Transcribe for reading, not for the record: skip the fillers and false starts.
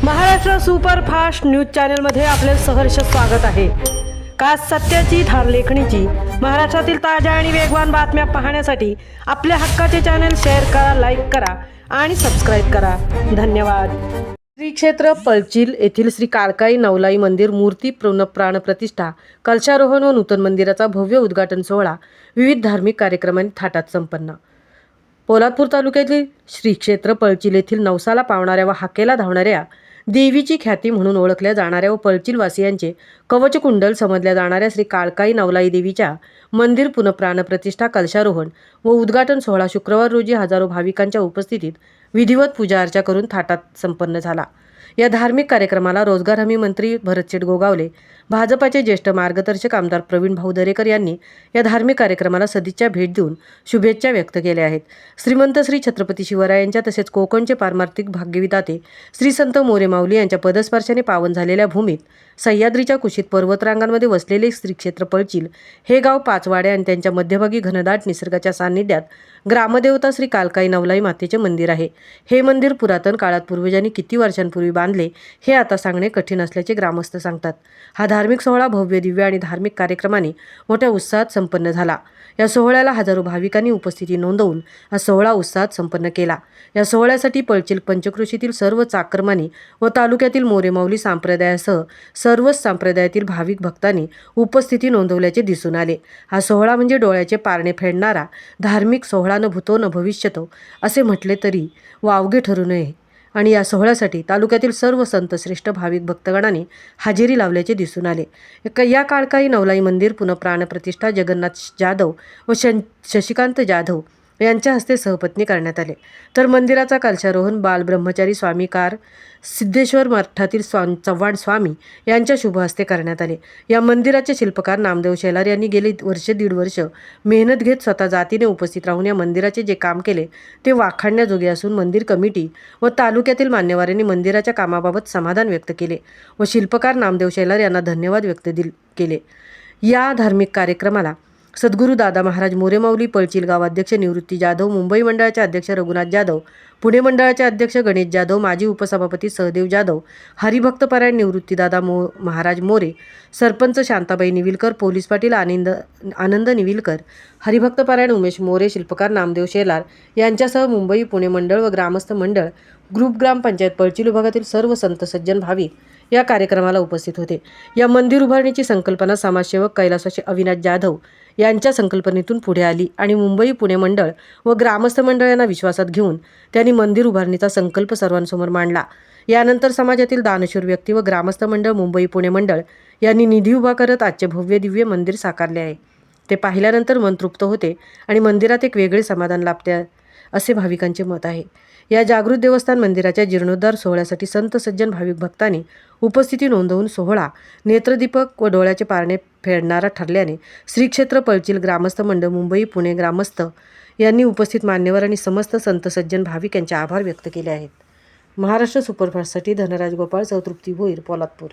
Maharashtra superfast news चॅनलमध्ये आपले सहर्ष स्वागत आहे। खास सत्याची थार लेखणीची महाराष्ट्रातील ताज्या आणि वेगवान बातम्या पाहण्यासाठी आपल्या हक्काचे चॅनल शेअर करा, लाईक करा आणि सबस्क्राईब करा। धन्यवाद। श्री क्षेत्र पळचील येथील श्री काळकाई नवलाई मंदिर मूर्ती पुनःप्राण प्रतिष्ठा, कलशारोहण व नूतन मंदिराचा भव्य उद्घाटन सोहळा विविध धार्मिक कार्यक्रमांनी थाटात संपन्न। पोलादपूर तालुक्यातील श्री क्षेत्र पळचील येथील नवसाला पावणाऱ्या व हाकेला धावणाऱ्या देवीची ख्याती म्हणून ओळखल्या जाणाऱ्या व पळचीलवासियांचे कवचकुंडल समजल्या जाणाऱ्या श्री काळकाई नवलाई देवीच्या मंदिर पुनःप्राण प्रतिष्ठा, कलशारोहण व उद्घाटन सोहळा शुक्रवार रोजी हजारो भाविकांच्या उपस्थितीत विधिवत पूजा अर्चा करून थाटात संपन्न झाला। या धार्मिक कार्यक्रमाला रोजगार हमी मंत्री भरतशेठ गोगावले, भाजपाचे ज्येष्ठ मार्गदर्शक आमदार प्रवीण भाऊ दरेकर यांनी या धार्मिक कार्यक्रमाला सदिच्छा भेट देऊन शुभेच्छा व्यक्त केल्या आहेत। श्रीमंत श्री छत्रपती शिवरायांच्या तसेच कोकणचे पारमार्थिक भाग्यविधाते श्री संत मोरे माऊली यांच्या पदस्पर्शाने पावन झालेल्या भूमीत सह्याद्रीच्या कुशीत पर्वतरांगांमध्ये वसलेले श्री क्षेत्र पळचील हे गाव पाचवाड्या आणि त्यांच्या मध्यभागी घनदाट निसर्गाच्या सान्निध्यात ग्रामदेवता श्री काळकाई नवलाई मातेचे मंदिर आहे। हे मंदिर पुरातन काळात पूर्वजांनी किती वर्षांपूर्वी बांधले हे आता सांगणे कठीण असल्याचे ग्रामस्थ सांगतात। हा धार्मिक सोहळा भव्य दिव्य आणि धार्मिक कार्यक्रमाने मोठ्या उत्साहात संपन्न झाला। या सोहळ्याला हजारो भाविकांनी उपस्थिती नोंदवून हा सोहळा उत्साहात संपन्न केला। या सोहळ्यासाठी पळचील पंचक्रोशीतील सर्व चाकरमानी व तालुक्यातील मोरेमाऊली संप्रदायासह सर्वच संप्रदायातील भाविक भक्तांनी उपस्थिती नोंदवल्याचे दिसून आले। हा सोहळा म्हणजे डोळ्याचे पारणे फेडणारा धार्मिक सोहळा न भूतो न भविष्यतो असे म्हटले तरी वावगे ठरू नये आणि या सोहळ्यासाठी तालुक्यातील सर्व संत श्रेष्ठ भाविक भक्तगणांनी हजेरी लावल्याचे दिसून आले। या काळकाई नवलाई मंदिर पुनःप्राण प्रतिष्ठा जगन्नाथ जाधव व शशिकांत जाधव यांच्या हस्ते सहपत्नी करण्यात आले। तर मंदिराचा कलशारोहण बालब्रह्मचारी स्वामी कार सिद्धेश्वर मठातील चव्हाण स्वामी यांच्या शुभ हस्ते करण्यात आले। या मंदिराचे शिल्पकार नामदेव शेलार यांनी गेली दीड वर्ष मेहनत घेत स्वतः जातीने उपस्थित राहून या मंदिराचे जे काम केले ते वाखाणण्याजोगे असून मंदिर कमिटी व तालुक्यातील मान्यवरांनी मंदिराच्या कामाबाबत समाधान व्यक्त केले व शिल्पकार नामदेव शेलार यांना धन्यवाद व्यक्त केले। या धार्मिक कार्यक्रमाला सद्गुरू दादा महाराज मोरेमाऊली पळचील गाव अध्यक्ष निवृत्ती जाधव, मुंबई मंडळाचे अध्यक्ष रघुनाथ जाधव, पुणे मंडळाचे अध्यक्ष गणेश जाधव, माजी उपसभापती सहदेव जाधव, हरिभक्तपरायण निवृत्तीदादा महाराज मोरे, सरपंच शांताबाई निविलकर, पोलीस पाटील आनंद निविलकर, हरिभक्तपरायण उमेश मोरे, शिल्पकार नामदेव शेलार यांच्यासह मुंबई पुणे मंडळ व ग्रामस्थ मंडळ ग्रुप ग्रामपंचायत पळचील विभागातील सर्व संत सज्जन भाविक या कार्यक्रमाला उपस्थित होते। या मंदिर उभारणीची संकल्पना समाजसेवक कैलासवासी अविनाश जाधव यांच्या संकल्पनेतून पुढे आली आणि मुंबई पुणे मंडळ व ग्रामस्थ मंडळ यांना विश्वासात घेऊन त्यांनी मंदिर उभारणीचा संकल्प सर्वांसमोर मांडला। यानंतर समाजातील दानशूर व्यक्ती व ग्रामस्थ मंडळ मुंबई पुणे मंडळ यांनी निधी उभा करत आजचे भव्य दिव्य मंदिर साकारले आहे। ते पाहिल्यानंतर मन तृप्त होते आणि मंदिरात एक वेगळे समाधान लाभते असे भाविकांचे मत आहे। या जागृत देवस्थान मंदिराच्या जीर्णोद्धार सोहळ्यासाठी संत सज्जन भाविक भक्तांनी उपस्थिती नोंदवून सोहळा नेत्रदीपक व डोळ्याचे पारणे फेडणारा ठरल्याने श्री क्षेत्र पळचील ग्रामस्थ मंडळ मुंबई पुणे ग्रामस्थ यांनी उपस्थित मान्यवर आणि समस्त संत सज्जन भाविक यांचे आभार व्यक्त केले आहेत। महाराष्ट्र सुपरफास्टसाठी धनराज गोपाळ, तृप्ती भोईर, पोलादपूर।